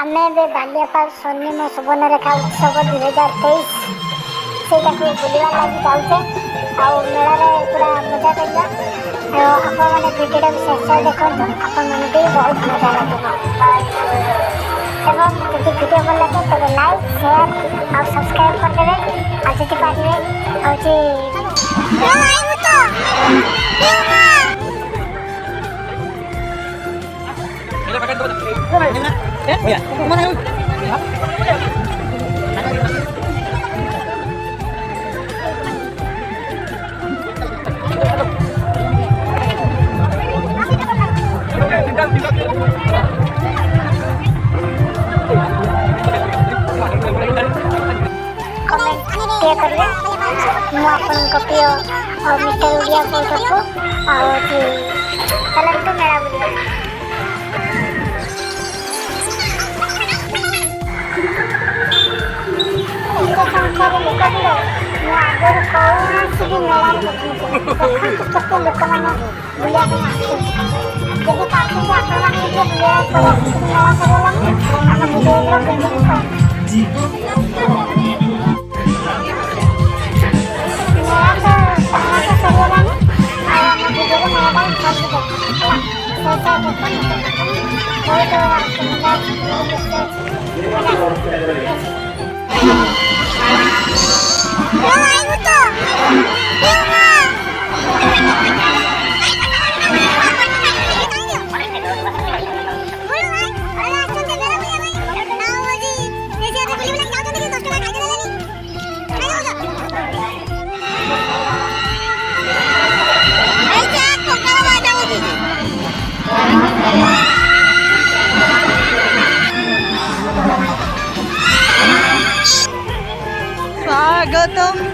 आमे बे बालियापाल सोनी मो सुवर्णरेखा उत्सव 2023 सेटा को बुलिवा लागि जाउचे आउ मेला रे पूरा मजा करिया आपण माने वीडियो शेष देखंतु आपण माने भी बहुत मजा लागबो एवं यदि वीडियो भल लगे तो लाइक शेयर और सब्सक्राइब कर देबे आ जति पारिबे आ जे लाइक तो Ini pakai tuh. Ya, mana yuk? Comment करिए मु आपन कपियो और मिस्टर उड़िया को सबको और चलन तो मेरा बुलिया संख्यार लोक भी आगर कौन भी मेला केते लोक मैंने बुलिया जब काफी आपण बुलिया मेला करला हम स्वागतम